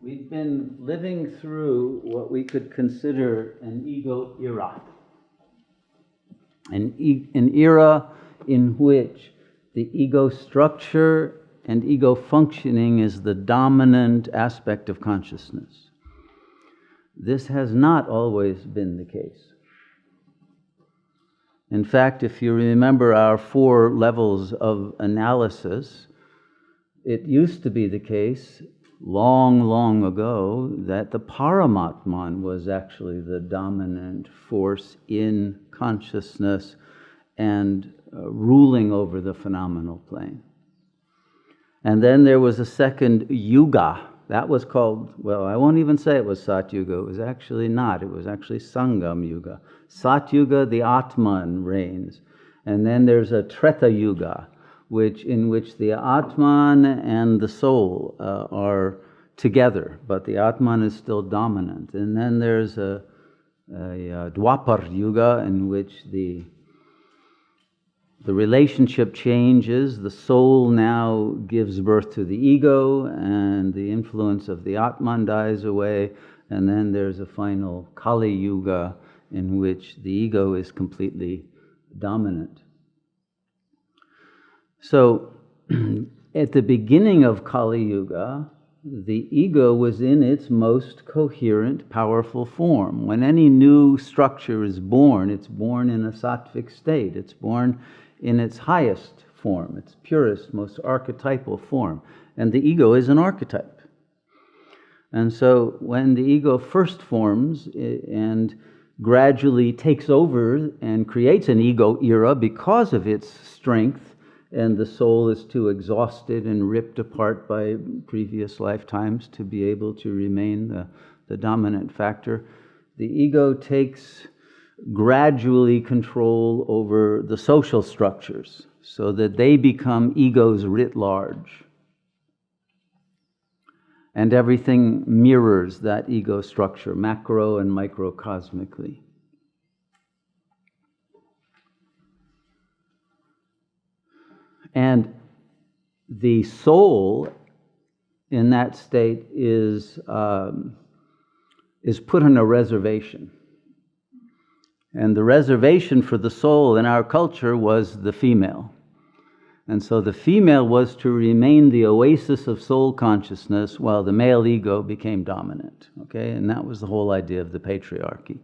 We've been living through what we could consider an ego era. An era in which the ego structure and ego functioning is the dominant aspect of consciousness. This has not always been the case. In fact, if you remember our 4 levels of analysis, it used to be the case long, long ago that the Paramatman was actually the dominant force in consciousness and ruling over the phenomenal plane. And then there was a second yuga. That was called, well, I won't even say it was Sat Yuga. It was actually not. It was actually Sangam Yuga. Sat Yuga, the Atman reigns. And then there's a Treta Yuga, in which the Atman and the soul are together, but the Atman is still dominant. And then there's a Dwapar Yuga, in which the relationship changes. The soul now gives birth to the ego, and the influence of the Atman dies away. And then there's a final Kali Yuga, in which the ego is completely dominant. So, at the beginning of Kali Yuga, the ego was in its most coherent, powerful form. When any new structure is born, it's born in a sattvic state. It's born in its highest form, its purest, most archetypal form. And the ego is an archetype. And so when the ego first forms and gradually takes over and creates an ego era because of its strength, and the soul is too exhausted and ripped apart by previous lifetimes to be able to remain the dominant factor, the ego takes gradually control over the social structures so that they become egos writ large. And everything mirrors that ego structure, macro and microcosmically. And the soul in that state is put on a reservation. And the reservation for the soul in our culture was the female. And so the female was to remain the oasis of soul consciousness while the male ego became dominant. Okay? And that was the whole idea of the patriarchy.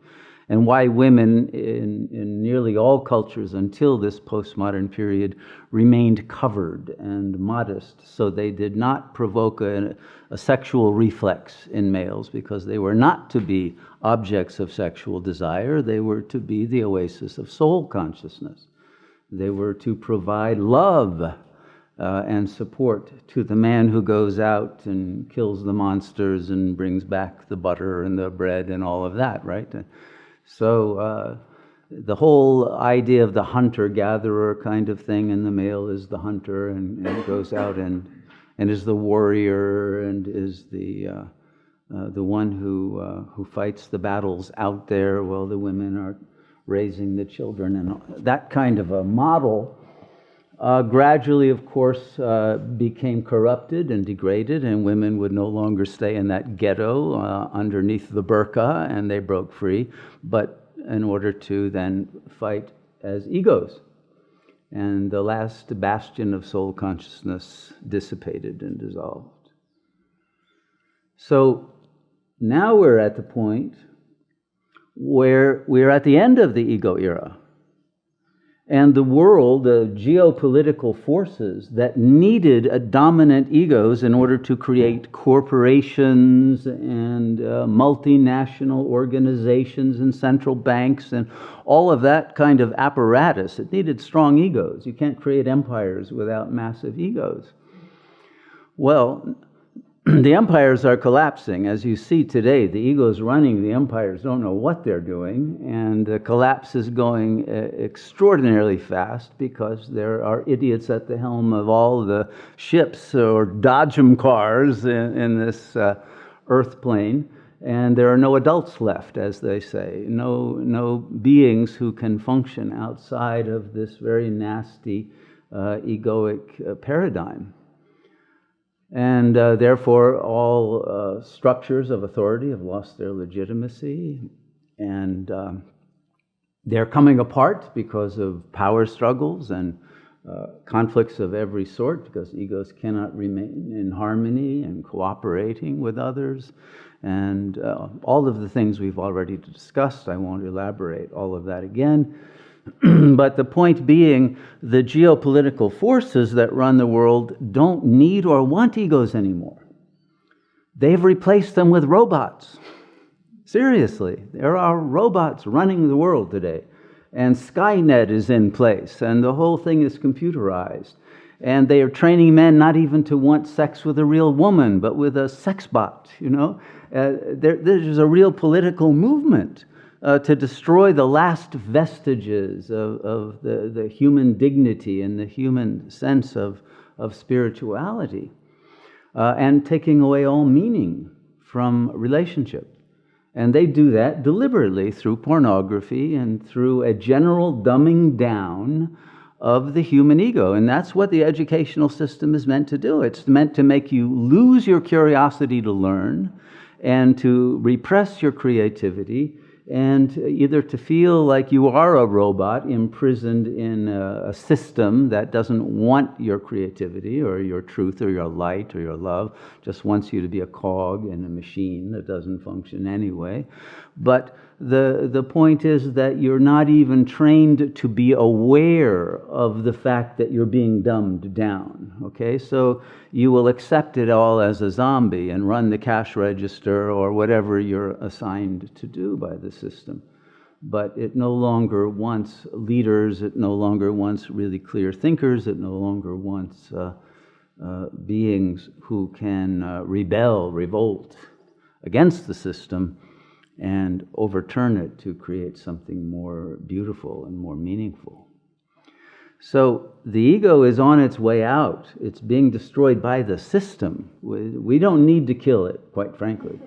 And why women in nearly all cultures until this postmodern period remained covered and modest, so they did not provoke a sexual reflex in males, because they were not to be objects of sexual desire. They were to be the oasis of soul consciousness. They were to provide love and support to the man who goes out and kills the monsters and brings back the butter and the bread and all of that, right? So the whole idea of the hunter-gatherer kind of thing, and the male is the hunter and goes out and is the warrior and is the one who fights the battles out there while the women are raising the children. And that kind of a model gradually, of course, became corrupted and degraded, and women would no longer stay in that ghetto underneath the burqa, and they broke free, but in order to then fight as egos. And the last bastion of soul consciousness dissipated and dissolved. So now we're at the point where we're at the end of the ego era. And the world, the geopolitical forces that needed a dominant egos in order to create corporations and multinational organizations and central banks and all of that kind of apparatus, it needed strong egos. You can't create empires without massive egos. Well, the empires are collapsing. As you see today, the egos running the empires don't know what they're doing, and the collapse is going extraordinarily fast because there are idiots at the helm of all the ships or dodgem cars in this earth plane, and there are no adults left, as they say, no beings who can function outside of this very nasty egoic paradigm. And therefore, all structures of authority have lost their legitimacy, and they're coming apart because of power struggles and conflicts of every sort, because egos cannot remain in harmony and cooperating with others, and all of the things we've already discussed. I won't elaborate all of that again. But the point being, the geopolitical forces that run the world don't need or want egos anymore. They've replaced them with robots. Seriously, there are robots running the world today. And Skynet is in place, and the whole thing is computerized. And they are training men not even to want sex with a real woman, but with a sex bot, you know. There's a real political movement to destroy the last vestiges of the human dignity and the human sense of spirituality, and taking away all meaning from relationship. And they do that deliberately through pornography and through a general dumbing down of the human ego. And that's what the educational system is meant to do. It's meant to make you lose your curiosity to learn and to repress your creativity, and either to feel like you are a robot imprisoned in a system that doesn't want your creativity or your truth or your light or your love, just wants you to be a cog in a machine that doesn't function anyway. But the point is that you're not even trained to be aware of the fact that you're being dumbed down, okay? So you will accept it all as a zombie and run the cash register or whatever you're assigned to do by the system. But it no longer wants leaders, it no longer wants really clear thinkers, it no longer wants beings who can revolt against the system and overturn it to create something more beautiful and more meaningful. So the ego is on its way out. It's being destroyed by the system. We don't need to kill it, quite frankly.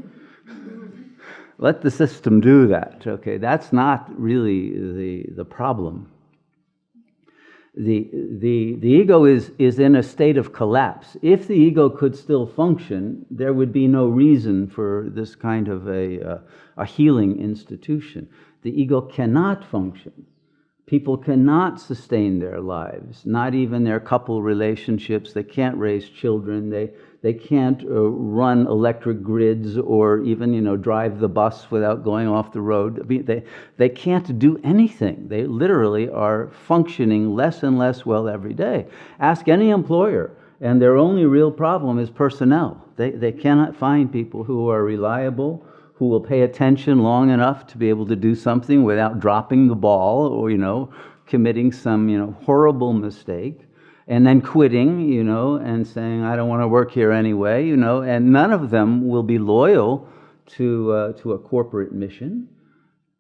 Let the system do that, okay? That's not really the problem. The ego is in a state of collapse. If the ego could still function, there would be no reason for this kind of a healing institution. The ego cannot function. People cannot sustain their lives, not even their couple relationships. They can't raise children. They can't run electric grids or even, drive the bus without going off the road. I mean, they can't do anything. They literally are functioning less and less well every day. Ask any employer, and their only real problem is personnel. They cannot find people who are reliable, who will pay attention long enough to be able to do something without dropping the ball or, committing some, horrible mistake, and then quitting, and saying, I don't want to work here anyway, and none of them will be loyal to a corporate mission.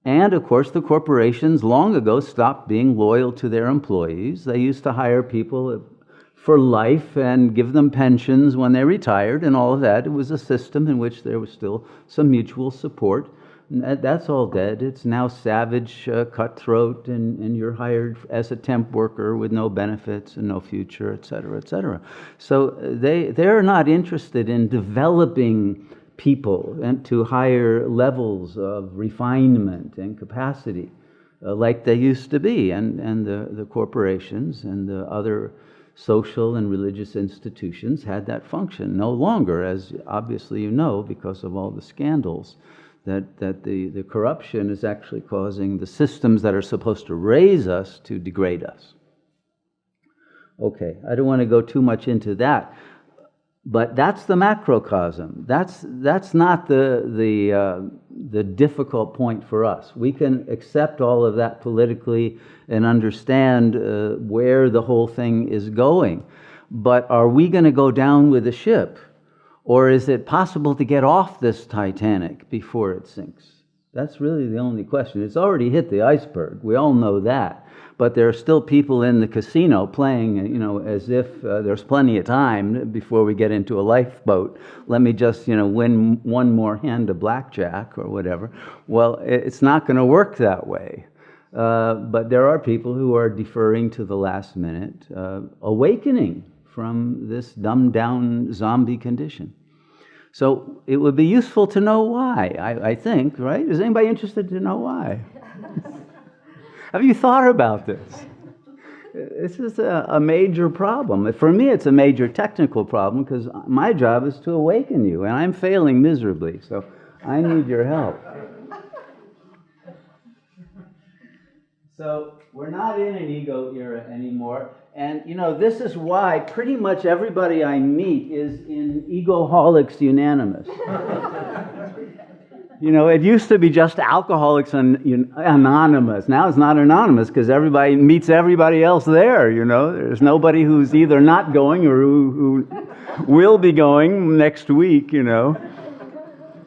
And of course, the corporations long ago stopped being loyal to their employees. They used to hire people for life and give them pensions when they retired and all of that. It was a system in which there was still some mutual support. And that's all dead. It's now savage, cutthroat, and you're hired as a temp worker with no benefits and no future, et cetera, et cetera. So they're not interested in developing people and to higher levels of refinement and capacity like they used to be. And the corporations and the other social and religious institutions had that function. No longer, as obviously you know, because of all the scandals, that the corruption is actually causing the systems that are supposed to raise us to degrade us. Okay, I don't want to go too much into that, but that's the macrocosm. That's not the difficult point for us. We can accept all of that politically and understand where the whole thing is going. But are we going to go down with the ship? Or is it possible to get off this Titanic before it sinks? That's really the only question. It's already hit the iceberg. We all know that. But there are still people in the casino playing, as if there's plenty of time before we get into a lifeboat. Let me just, win one more hand of blackjack or whatever. Well, it's not going to work that way. But there are people who are deferring to the last minute, awakening from this dumbed-down zombie condition. So it would be useful to know why, I think, right? Is anybody interested to know why? Have you thought about this? This is a major problem. For me, it's a major technical problem because my job is to awaken you, and I'm failing miserably, so I need your help. So we're not in an ego era anymore, and this is why pretty much everybody I meet is in Egoholics Unanimous. It used to be just Alcoholics Anonymous. Now it's not anonymous because everybody meets everybody else there, There's nobody who's either not going or who will be going next week,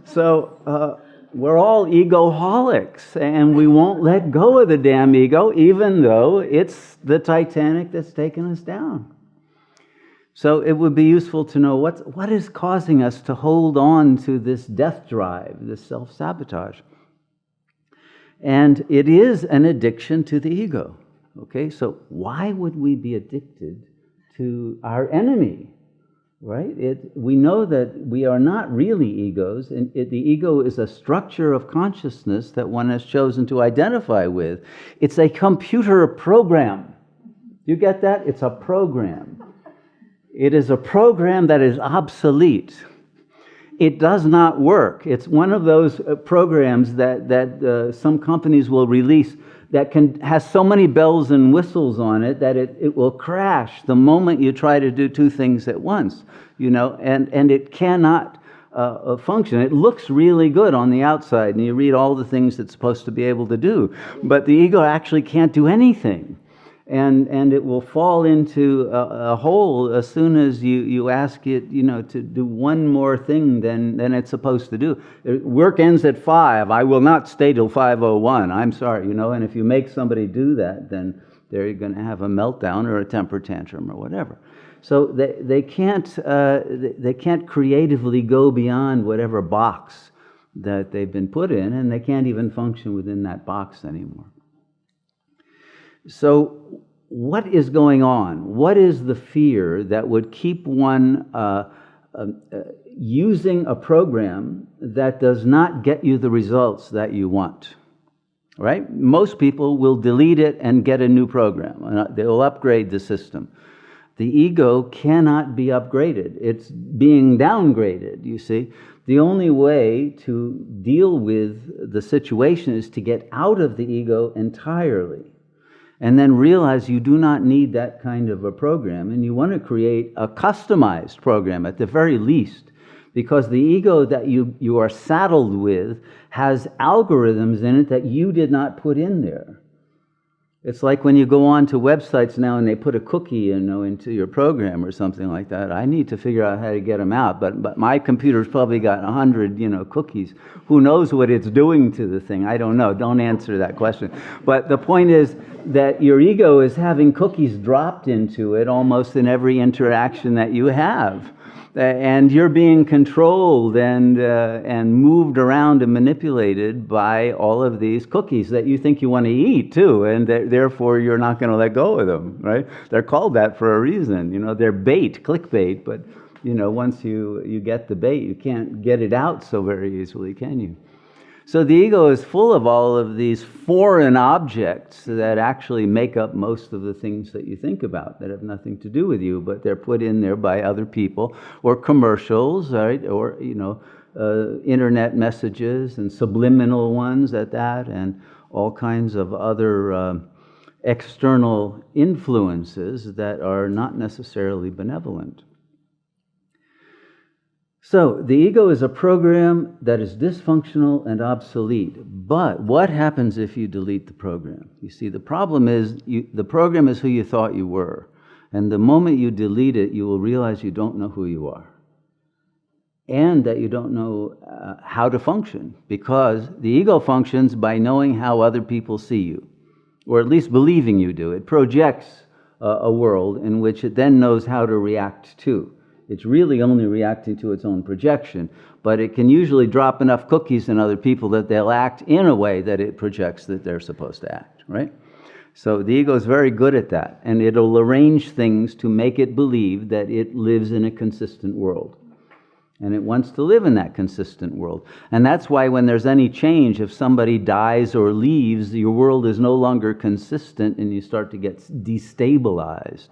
So we're all egoholics, and we won't let go of the damn ego, even though it's the Titanic that's taken us down. So it would be useful to know what is causing us to hold on to this death drive, this self-sabotage. And it is an addiction to the ego. Okay, so why would we be addicted to our enemy? Right? We know that we are not really egos, and the ego is a structure of consciousness that one has chosen to identify with. It's a computer program. You get that? It's a program. It is a program that is obsolete. It does not work. It's one of those programs that some companies will release that has so many bells and whistles on it that it will crash the moment you try to do two things at once, and it cannot function. It looks really good on the outside, and you read all the things it's supposed to be able to do, but the ego actually can't do anything. And it will fall into a hole as soon as you ask it, to do one more thing than it's supposed to do. Work ends at 5. I will not stay till 5:01. I'm sorry, And if you make somebody do that, then they're going to have a meltdown or a temper tantrum or whatever. So they can't creatively go beyond whatever box that they've been put in, and they can't even function within that box anymore. So what is going on? What is the fear that would keep one using a program that does not get you the results that you want? Right? Most people will delete it and get a new program. They'll upgrade the system. The ego cannot be upgraded. It's being downgraded, you see. The only way to deal with the situation is to get out of the ego entirely. And then realize you do not need that kind of a program, and you want to create a customized program at the very least, because the ego that you are saddled with has algorithms in it that you did not put in there. It's like when you go on to websites now and they put a cookie into your program or something like that. I need to figure out how to get them out, but my computer's probably got 100 cookies. Who knows what it's doing to the thing? I don't know. Don't answer that question. But the point is that your ego is having cookies dropped into it almost in every interaction that you have. And you're being controlled and moved around and manipulated by all of these cookies that you think you want to eat too, and therefore you're not going to let go of them, right? They're called that for a reason. They're bait, clickbait, but once you get the bait, you can't get it out so very easily, can you? So the ego is full of all of these foreign objects that actually make up most of the things that you think about that have nothing to do with you, but they're put in there by other people, or commercials, right? Or internet messages and subliminal ones at that, and all kinds of other external influences that are not necessarily benevolent. So the ego is a program that is dysfunctional and obsolete. But what happens if you delete the program? You see, the problem is the program is who you thought you were. And the moment you delete it, you will realize you don't know who you are. And that you don't know how to function. Because the ego functions by knowing how other people see you. Or at least believing you do. It projects a world in which it then knows how to react to. It's really only reacting to its own projection, but it can usually drop enough cookies in other people that they'll act in a way that it projects that they're supposed to act, right? So the ego is very good at that, and it'll arrange things to make it believe that it lives in a consistent world. And it wants to live in that consistent world. And that's why when there's any change, if somebody dies or leaves, your world is no longer consistent and you start to get destabilized.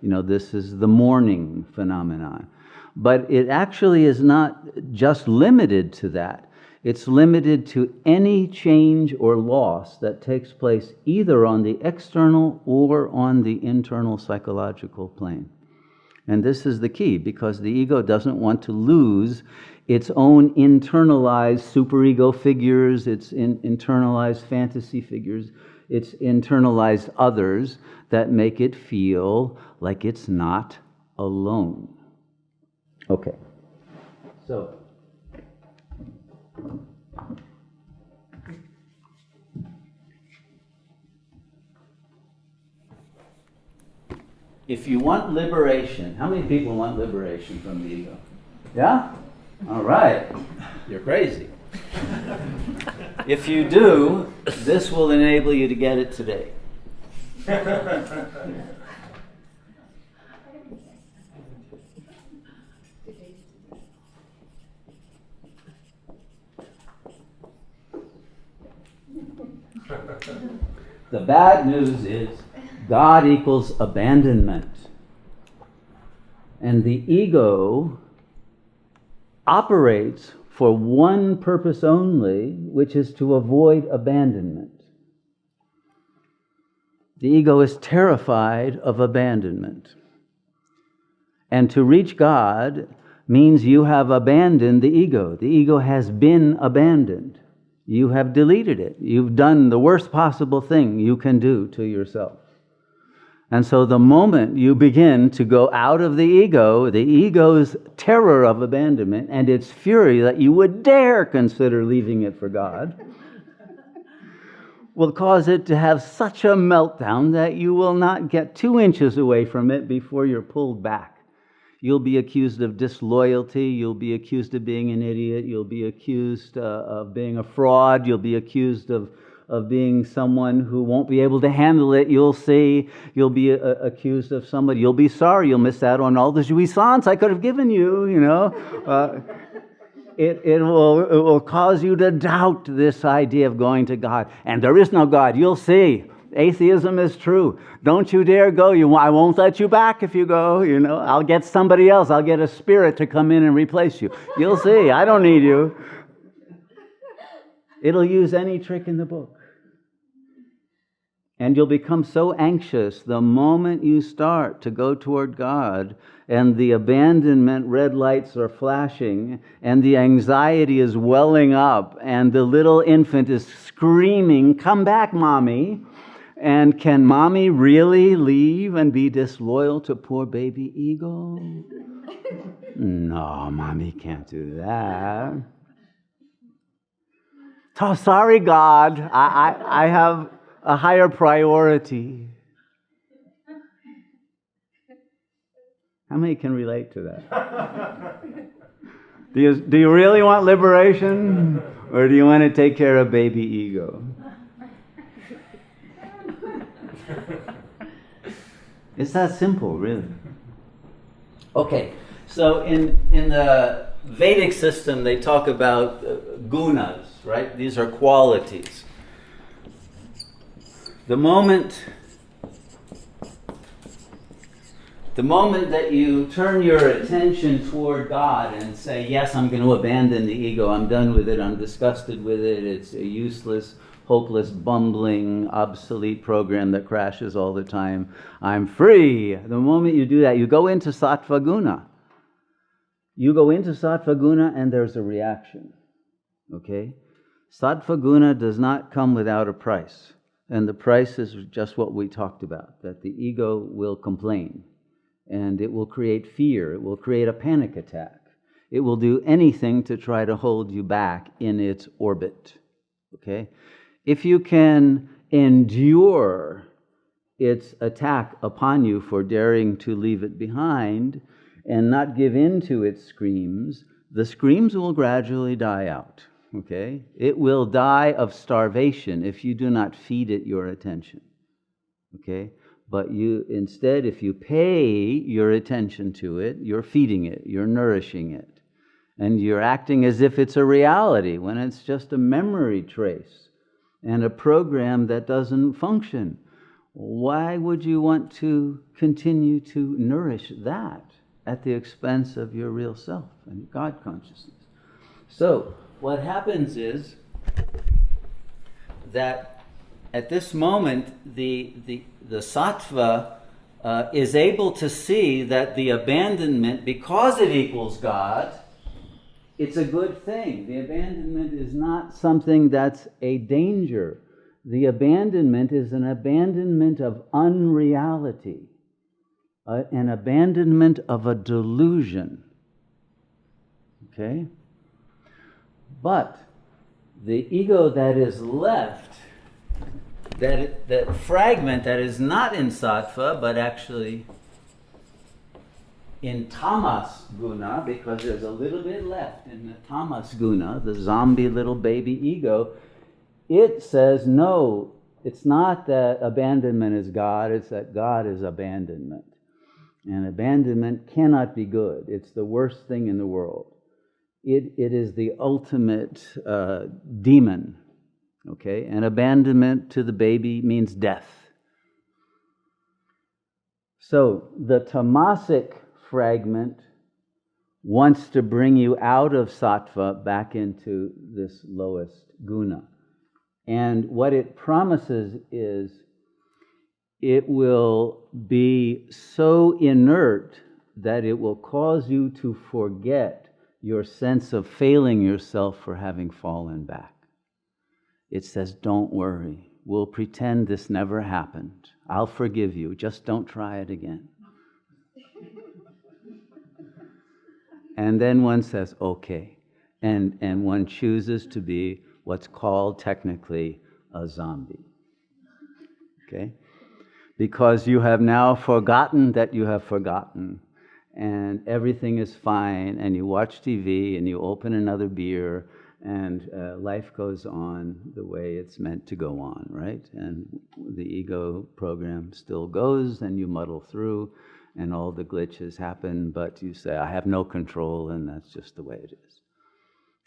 This is the mourning phenomenon. But it actually is not just limited to that. It's limited to any change or loss that takes place either on the external or on the internal psychological plane. And this is the key, because the ego doesn't want to lose its own internalized superego figures, its internalized fantasy figures, its internalized others that make it feel like it's not alone. Okay. So, if you want liberation, how many people want liberation from the ego? Yeah? All right. You're crazy. If you do, this will enable you to get it today. The bad news is God equals abandonment. And the ego operates for one purpose only, which is to avoid abandonment. The ego is terrified of abandonment. And to reach God means you have abandoned the ego. The ego has been abandoned. You have deleted it. You've done the worst possible thing you can do to yourself. And so the moment you begin to go out of the ego's terror of abandonment and its fury that you would dare consider leaving it for God, will cause it to have such a meltdown that you will not get 2 inches away from it before you're pulled back. You'll be accused of disloyalty. You'll be accused of being an idiot. You'll be accused of being a fraud. You'll be accused of being someone who won't be able to handle it. You'll see. You'll be accused of somebody. You'll be sorry. You'll miss out on all the jouissance I could have given you, It will cause you to doubt this idea of going to God. And there is no God. You'll see. Atheism is true. Don't you dare go. I won't let you back if you go. I'll get somebody else. I'll get a spirit to come in and replace you. You'll see. I don't need you. It'll use any trick in the book. And you'll become so anxious the moment you start to go toward God and the abandonment red lights are flashing and the anxiety is welling up and the little infant is screaming, "Come back, Mommy." And can Mommy really leave and be disloyal to poor baby ego? No, Mommy can't do that. Oh, sorry, God. I have a higher priority. How many can relate to that? Do you really want liberation? Or do you want to take care of baby ego? It's that simple, really. Okay, so in the Vedic system, they talk about gunas, right? These are qualities. The moment that you turn your attention toward God and say, yes, I'm going to abandon the ego, I'm done with it, I'm disgusted with it, it's a useless, hopeless, bumbling, obsolete program that crashes all the time, I'm free. The moment you do that, you go into sattva guna. You go into sattva guna and there's a reaction. Okay? Sattva guna does not come without a price. And the price is just what we talked about, that the ego will complain. And it will create fear. It will create a panic attack. It will do anything to try to hold you back in its orbit. Okay? If you can endure its attack upon you for daring to leave it behind and not give in to its screams, the screams will gradually die out. Okay? It will die of starvation if you do not feed it your attention. okay? But you instead, if you pay your attention to it, you're feeding it, you're nourishing it, and you're acting as if it's a reality when it's just a memory trace and a program that doesn't function. Why would you want to continue to nourish that at the expense of your real self and God consciousness? So what happens is that at this moment, the sattva is able to see that the abandonment, because it equals God, it's a good thing. The abandonment is not something that's a danger. The abandonment is an abandonment of unreality, an abandonment of a delusion. Okay? But the ego that is left, that fragment that is not in sattva, but actually in tamas guna, because there's a little bit left in the tamas guna, the zombie little baby ego, it says, no, it's not that abandonment is God, it's that God is abandonment. And abandonment cannot be good. It's the worst thing in the world. It is the ultimate demon. Okay? And abandonment to the baby means death. So the tamasic fragment wants to bring you out of sattva back into this lowest guna. And what it promises is it will be so inert that it will cause you to forget your sense of failing yourself for having fallen back. It says, don't worry. We'll pretend this never happened. I'll forgive you. Just don't try it again. And then one says, okay. And one chooses to be what's called technically a zombie. Okay? Because you have now forgotten that you have forgotten, and everything is fine, and you watch TV, and you open another beer, and life goes on the way it's meant to go on, right? And the ego program still goes, and you muddle through, and all the glitches happen, but you say, I have no control, and that's just the way it is.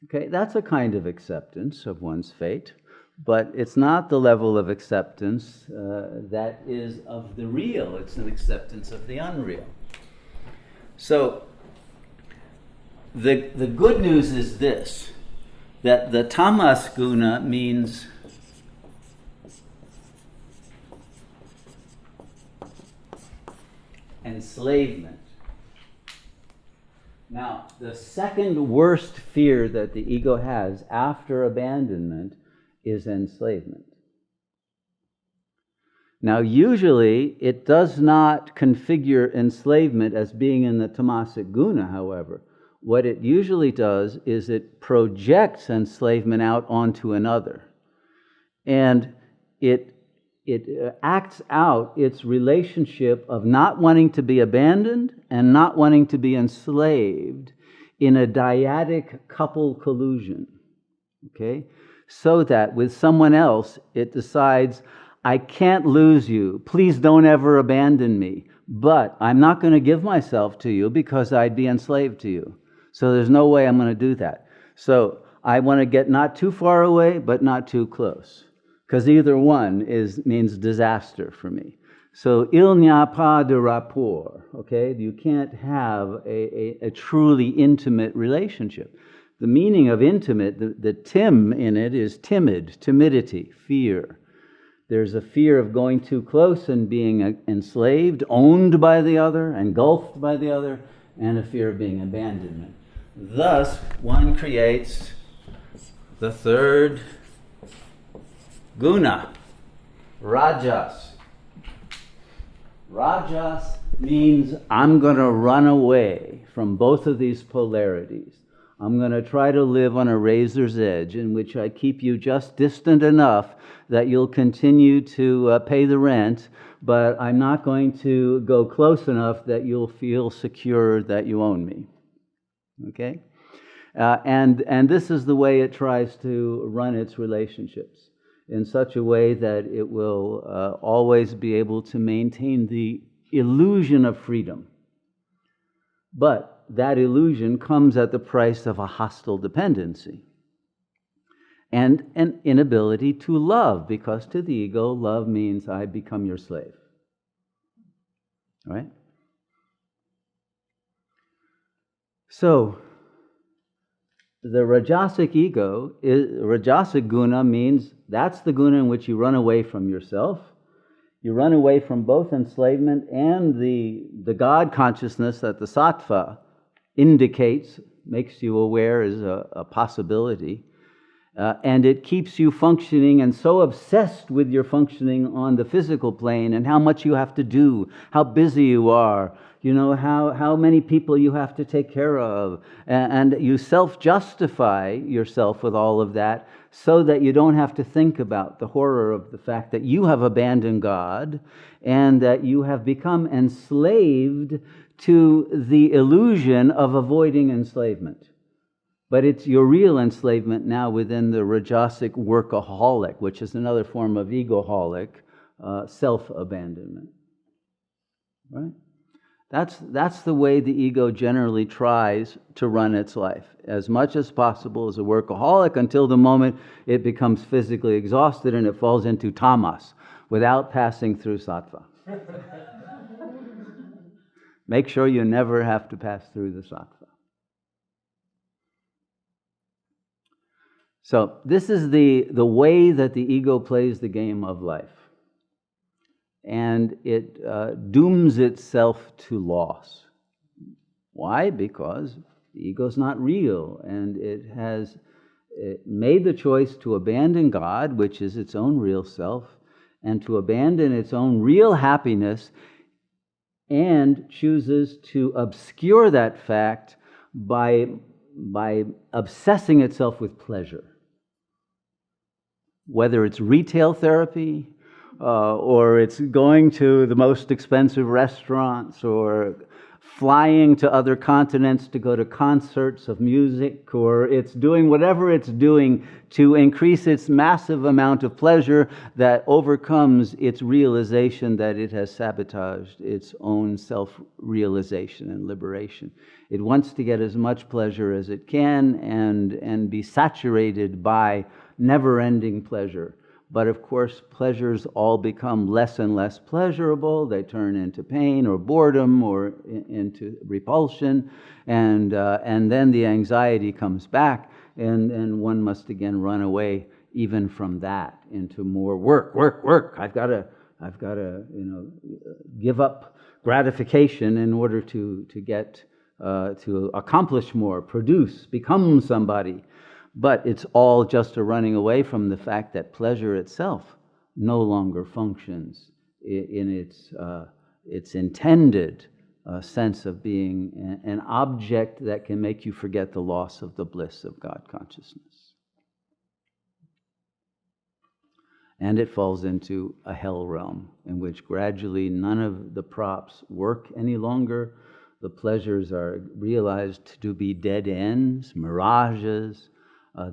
Okay, that's a kind of acceptance of one's fate, but it's not the level of acceptance that is of the real. It's an acceptance of the unreal. So, the good news is this, that the tamas guna means enslavement. Now, the second worst fear that the ego has after abandonment is enslavement. Now, usually, it does not configure enslavement as being in the tamasic guna, however. What it usually does is it projects enslavement out onto another. And it acts out its relationship of not wanting to be abandoned and not wanting to be enslaved in a dyadic couple collusion. Okay? So that with someone else, it decides, I can't lose you. Please don't ever abandon me. But I'm not going to give myself to you because I'd be enslaved to you. So there's no way I'm going to do that. So I want to get not too far away, but not too close. Because either one means disaster for me. So il n'y a pas de rapport. Okay? You can't have a truly intimate relationship. The meaning of intimate, the tim in it is timid, timidity, fear. There's a fear of going too close and being enslaved, owned by the other, engulfed by the other, and a fear of being abandonment. Thus, one creates the third guna, rajas. Rajas means I'm going to run away from both of these polarities. I'm going to try to live on a razor's edge in which I keep you just distant enough that you'll continue to pay the rent, but I'm not going to go close enough that you'll feel secure that you own me. Okay? And this is the way it tries to run its relationships. in such a way that it will always be able to maintain the illusion of freedom. But that illusion comes at the price of a hostile dependency and an inability to love, because to the ego, love means I become your slave. Right? So, the Rajasic ego, Rajasic guna means that's the guna in which you run away from yourself. You run away from both enslavement and the God consciousness that the sattva indicates, makes you aware is a possibility. And it keeps you functioning and so obsessed with your functioning on the physical plane and how much you have to do, how busy you are, how many people you have to take care of. And you self-justify yourself with all of that so that you don't have to think about the horror of the fact that you have abandoned God and that you have become enslaved to the illusion of avoiding enslavement. But it's your real enslavement now within the Rajasic workaholic, which is another form of egoholic, self-abandonment. Right? That's the way the ego generally tries to run its life, as much as possible as a workaholic until the moment it becomes physically exhausted and it falls into tamas without passing through sattva. Make sure you never have to pass through the sattva. So this is the way that the ego plays the game of life. And it dooms itself to loss. Why? Because the ego is not real, and it has made the choice to abandon God, which is its own real self, and to abandon its own real happiness, and chooses to obscure that fact by obsessing itself with pleasure. Whether it's retail therapy, or it's going to the most expensive restaurants, or flying to other continents to go to concerts of music, or it's doing whatever it's doing to increase its massive amount of pleasure that overcomes its realization that it has sabotaged its own self-realization and liberation. It wants to get as much pleasure as it can and be saturated by never-ending pleasure. But of course, pleasures all become less and less pleasurable. They turn into pain or boredom or into repulsion. And then the anxiety comes back, and one must again run away even from that into more work. I've got to give up gratification in order to get to accomplish more, produce, become somebody. But it's all just a running away from the fact that pleasure itself no longer functions in its intended sense of being an object that can make you forget the loss of the bliss of God consciousness. And it falls into a hell realm in which gradually none of the props work any longer. The pleasures are realized to be dead ends, mirages.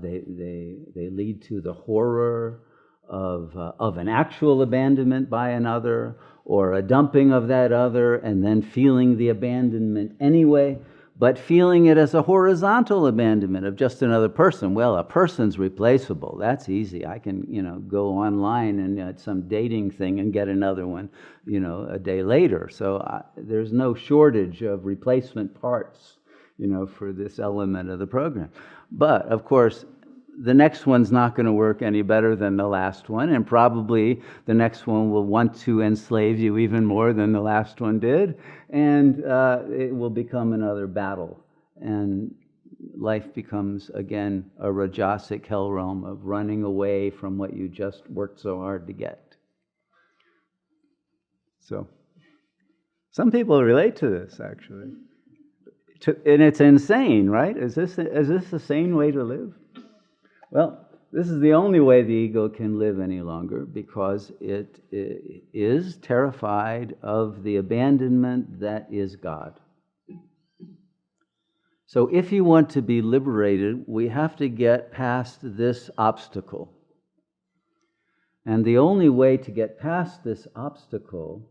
They lead to the horror of an actual abandonment by another, or a dumping of that other, and then feeling the abandonment anyway, but feeling it as a horizontal abandonment of just another person. Well, a person's replaceable. That's easy. I can, go online and at some dating thing and get another one, a day later. So there's no shortage of replacement parts, for this element of the program. But, of course, the next one's not going to work any better than the last one, and probably the next one will want to enslave you even more than the last one did, and it will become another battle. And life becomes, again, a Rajasic hell realm of running away from what you just worked so hard to get. So, some people relate to this, actually. And it's insane, right? Is this a sane way to live? Well, this is the only way the ego can live any longer, because it is terrified of the abandonment that is God. So if you want to be liberated, we have to get past this obstacle. And the only way to get past this obstacle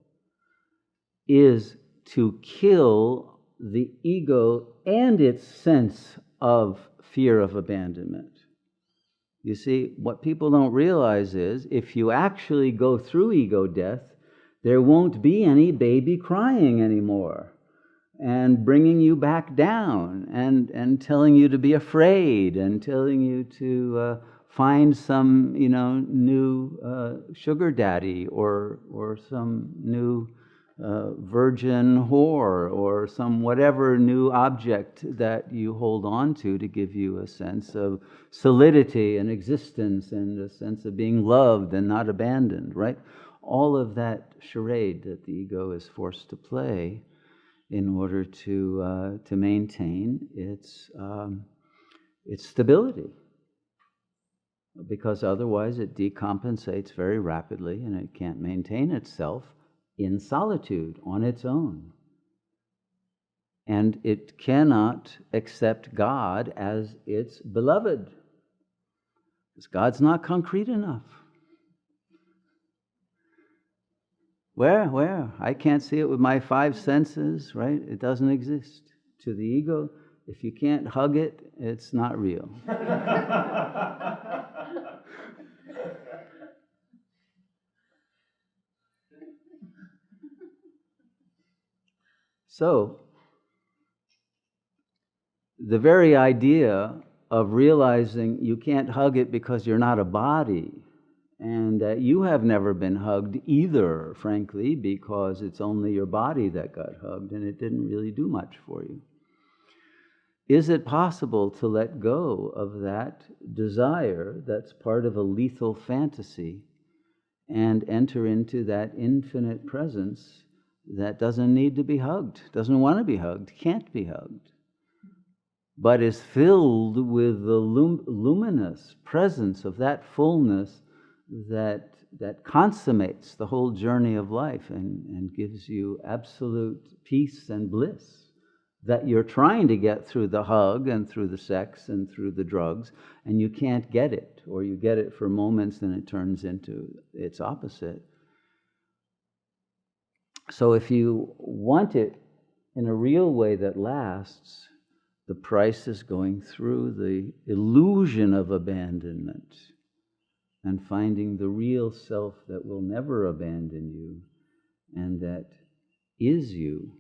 is to kill the ego and its sense of fear of abandonment. You see, what people don't realize is if you actually go through ego death, there won't be any baby crying anymore and bringing you back down and telling you to be afraid and telling you to find some, new sugar daddy or some new virgin whore or some whatever new object that you hold on to give you a sense of solidity and existence and a sense of being loved and not abandoned, right? All of that charade that the ego is forced to play in order to maintain its stability, because otherwise it decompensates very rapidly and it can't maintain itself in solitude on its own. And it cannot accept God as its beloved, because God's not concrete enough. Where? I can't see it with my five senses, right? It doesn't exist. To the ego, if you can't hug it, it's not real. So, the very idea of realizing you can't hug it because you're not a body, and that you have never been hugged either, frankly, because it's only your body that got hugged and it didn't really do much for you. Is it possible to let go of that desire that's part of a lethal fantasy and enter into that infinite presence that doesn't need to be hugged, doesn't want to be hugged, can't be hugged, but is filled with the luminous presence of that fullness that consummates the whole journey of life and gives you absolute peace and bliss that you're trying to get through the hug and through the sex and through the drugs, and you can't get it, or you get it for moments and it turns into its opposite. So if you want it in a real way that lasts, the price is going through the illusion of abandonment and finding the real self that will never abandon you and that is you.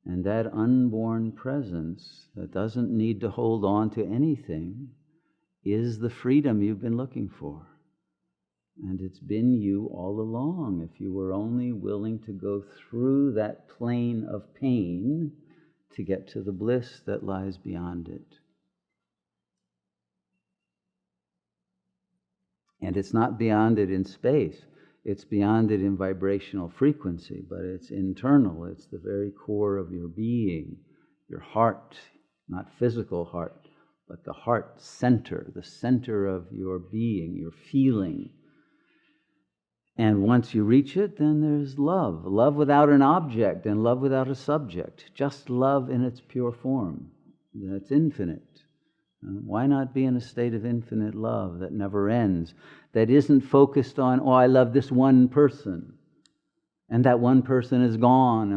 And that unborn presence that doesn't need to hold on to anything is the freedom you've been looking for. And it's been you all along, if you were only willing to go through that plane of pain to get to the bliss that lies beyond it. And it's not beyond it in space. It's beyond it in vibrational frequency, but it's internal. It's the very core of your being, your heart, not physical heart, but the heart center, the center of your being, your feeling. And once you reach it, then there's love. Love without an object and love without a subject. Just love in its pure form. That's infinite. Why not be in a state of infinite love that never ends, that isn't focused on, I love this one person, and that one person is gone,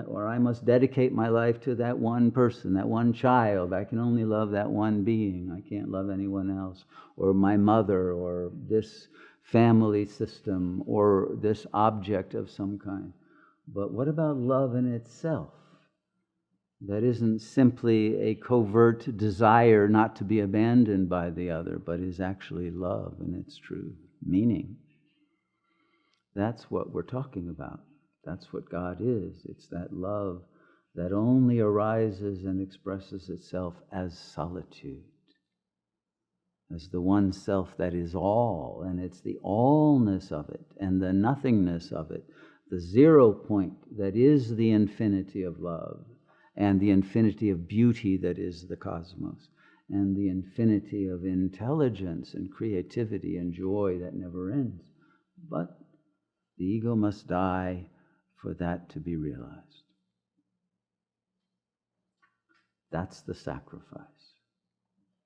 or I must dedicate my life to that one person, that one child. I can only love that one being. I can't love anyone else, or my mother, or this family system, or this object of some kind. But what about love in itself? That isn't simply a covert desire not to be abandoned by the other, but is actually love in its true meaning. That's what we're talking about. That's what God is. It's that love that only arises and expresses itself as solitude, as the one self that is all, and it's the allness of it and the nothingness of it, the 0 point that is the infinity of love, and the infinity of beauty that is the cosmos, and the infinity of intelligence and creativity and joy that never ends. But the ego must die for that to be realized. That's the sacrifice.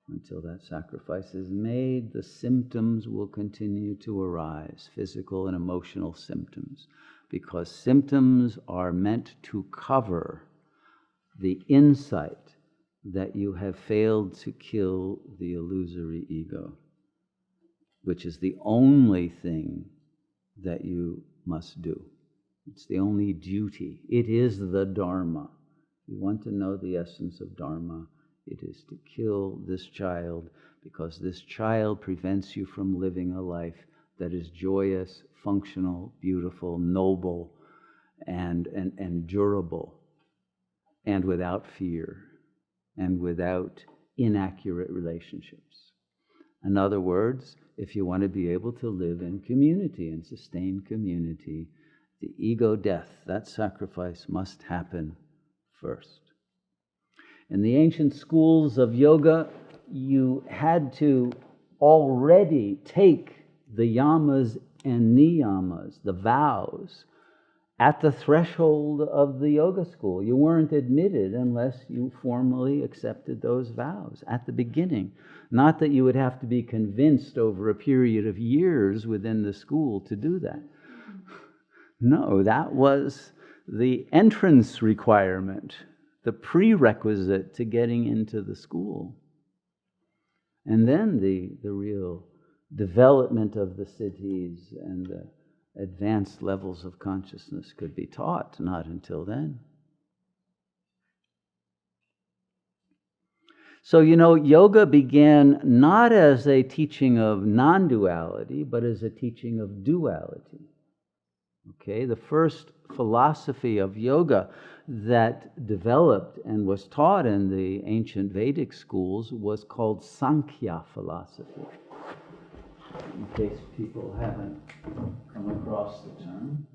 Until that sacrifice is made, the symptoms will continue to arise, physical and emotional symptoms, because symptoms are meant to cover the insight that you have failed to kill the illusory ego, which is the only thing that you must do. It's the only duty. It is the Dharma. You want to know the essence of Dharma, it is to kill this child, because this child prevents you from living a life that is joyous, functional, beautiful, noble, and durable, and without fear, and without inaccurate relationships. In other words, if you want to be able to live in community and sustain community, the ego death, that sacrifice must happen first. In the ancient schools of yoga, you had to already take the yamas and niyamas, the vows, at the threshold of the yoga school. You weren't admitted unless you formally accepted those vows at the beginning. Not that you would have to be convinced over a period of years within the school to do that. No, that was the entrance requirement, the prerequisite to getting into the school. And then the real development of the siddhis and the advanced levels of consciousness could be taught, not until then. So, yoga began not as a teaching of non-duality, but as a teaching of duality. Okay, the first philosophy of yoga that developed and was taught in the ancient Vedic schools was called Sankhya philosophy. In case people haven't come across the term.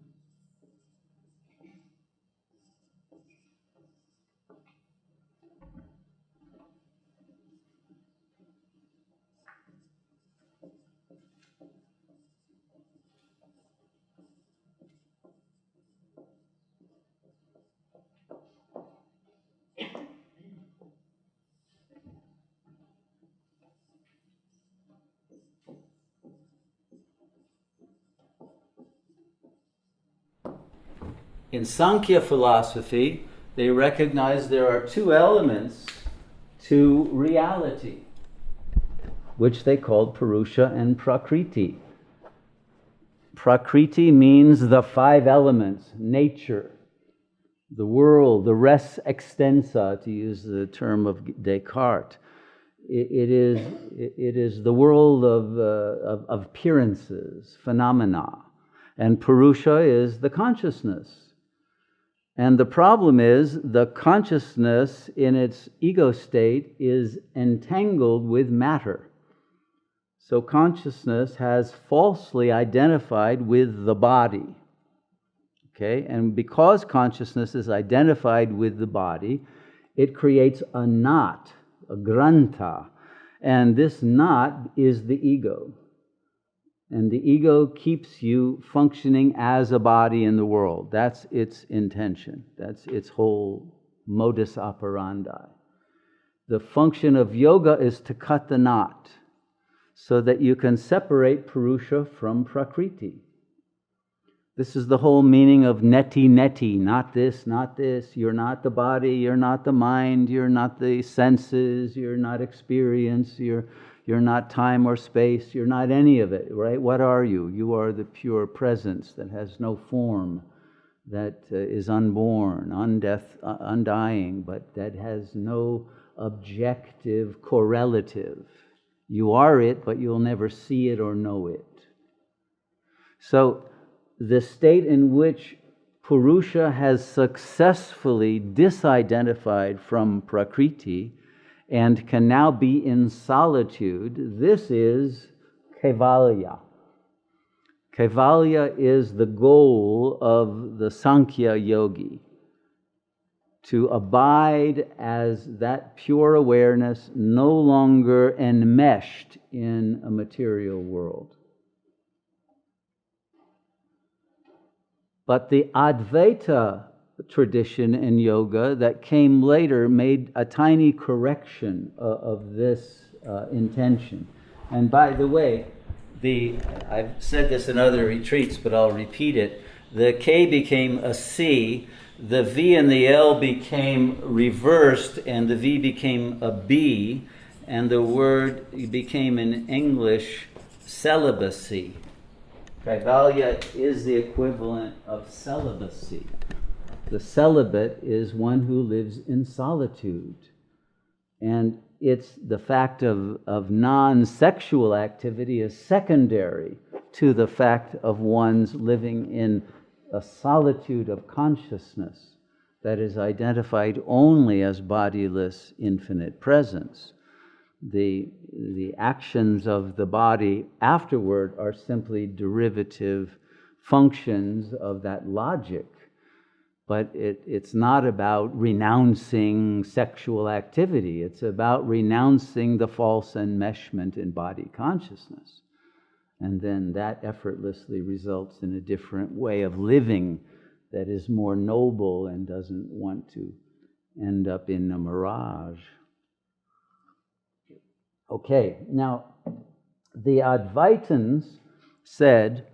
In Sankhya philosophy, they recognize there are two elements to reality, which they called Purusha and Prakriti. Prakriti means the five elements, nature, the world, the res extensa, to use the term of Descartes. It is the world of appearances, phenomena. And Purusha is the consciousness. And the problem is the consciousness in its ego state is entangled with matter. So consciousness has falsely identified with the body. Okay? And because consciousness is identified with the body, it creates a knot, a granta. And this knot is the ego. And the ego keeps you functioning as a body in the world. That's its intention. That's its whole modus operandi. The function of yoga is to cut the knot so that you can separate Purusha from Prakriti. This is the whole meaning of neti, not this, not this. You're not the body, you're not the mind, you're not the senses, you're not experience, you're not time or space, you're not any of it, right? What are you? You are the pure presence that has no form, that is unborn, undying, but that has no objective correlative. You are it, but you'll never see it or know it. So the state in which Purusha has successfully disidentified from Prakriti and can now be in solitude, this is Kaivalya. Kaivalya is the goal of the Sankhya yogi, to abide as that pure awareness no longer enmeshed in a material world. But the Advaita tradition in yoga that came later made a tiny correction of this intention. And by the way, I've said this in other retreats, but I'll repeat it. The K became a C, the V and the L became reversed, and the V became a B, and the word became in English celibacy. Kaivalya is the equivalent of celibacy. The celibate is one who lives in solitude. And it's the fact of non-sexual activity is secondary to the fact of one's living in a solitude of consciousness that is identified only as bodiless infinite presence. The actions of the body afterward are simply derivative functions of that logic. But it's not about renouncing sexual activity. It's about renouncing the false enmeshment in body consciousness. And then that effortlessly results in a different way of living that is more noble and doesn't want to end up in a mirage. Okay, now the Advaitins said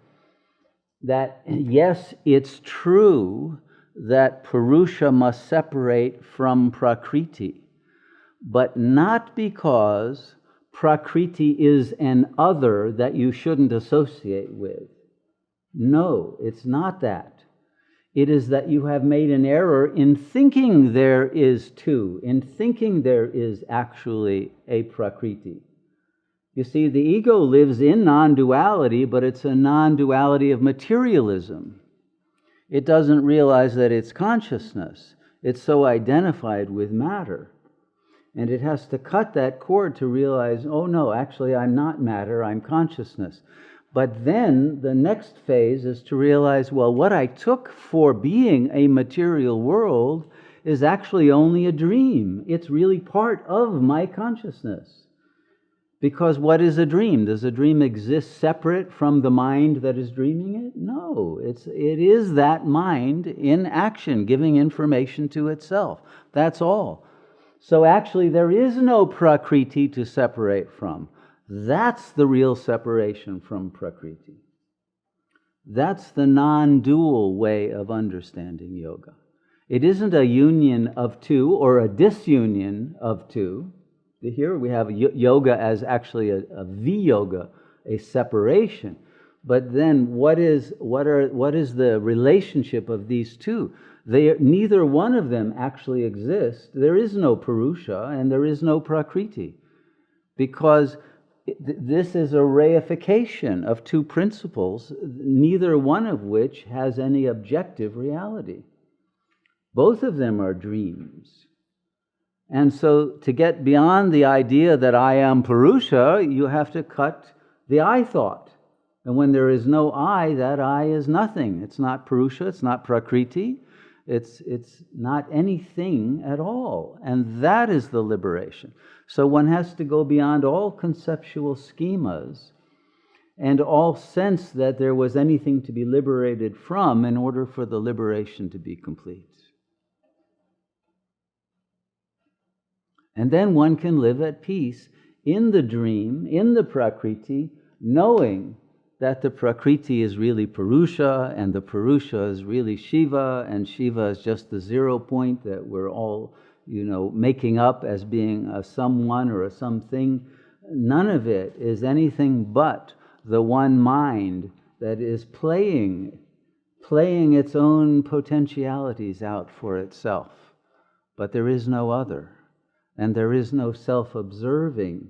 that yes, it's true that Purusha must separate from Prakriti, but not because Prakriti is an other that you shouldn't associate with. No, it's not that. It is that you have made an error in thinking there is two, in thinking there is actually a Prakriti. You see, the ego lives in non-duality, but it's a non-duality of materialism. It doesn't realize that it's consciousness. It's so identified with matter. And it has to cut that cord to realize, oh no, actually I'm not matter, I'm consciousness. But then the next phase is to realize, well, what I took for being a material world is actually only a dream. It's really part of my consciousness. Because what is a dream? Does a dream exist separate from the mind that is dreaming it? No, it is that mind in action, giving information to itself. That's all. So actually there is no Prakriti to separate from. That's the real separation from Prakriti. That's the non-dual way of understanding yoga. It isn't a union of two or a disunion of two. Here we have yoga as actually a viyoga, a separation. But then what is the relationship of these two? Neither one of them actually exists. There is no Purusha and there is no Prakriti. Because this is a reification of two principles, neither one of which has any objective reality. Both of them are dreams. And so to get beyond the idea that I am Purusha, you have to cut the I thought. And when there is no I, that I is nothing. It's not Purusha, it's not Prakriti, it's not anything at all. And that is the liberation. So one has to go beyond all conceptual schemas and all sense that there was anything to be liberated from in order for the liberation to be complete. And then one can live at peace in the dream, in the Prakriti, knowing that the Prakriti is really Purusha, and the Purusha is really Shiva, and Shiva is just the 0 point that we're all, making up as being a someone or a something. None of it is anything but the one mind that is playing its own potentialities out for itself. But there is no other. And there is no self-observing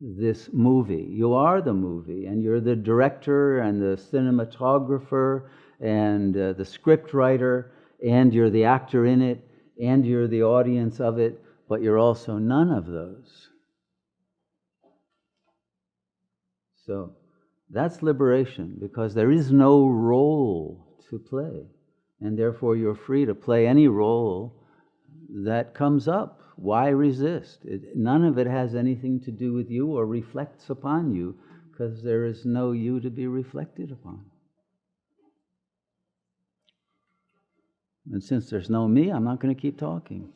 this movie. You are the movie, and you're the director and the cinematographer and the script writer, and you're the actor in it, and you're the audience of it, but you're also none of those. So that's liberation, because there is no role to play, and therefore you're free to play any role that comes up. Why resist? None of it has anything to do with you or reflects upon you, because there is no you to be reflected upon. And since there's no me, I'm not going to keep talking.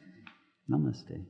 Namaste.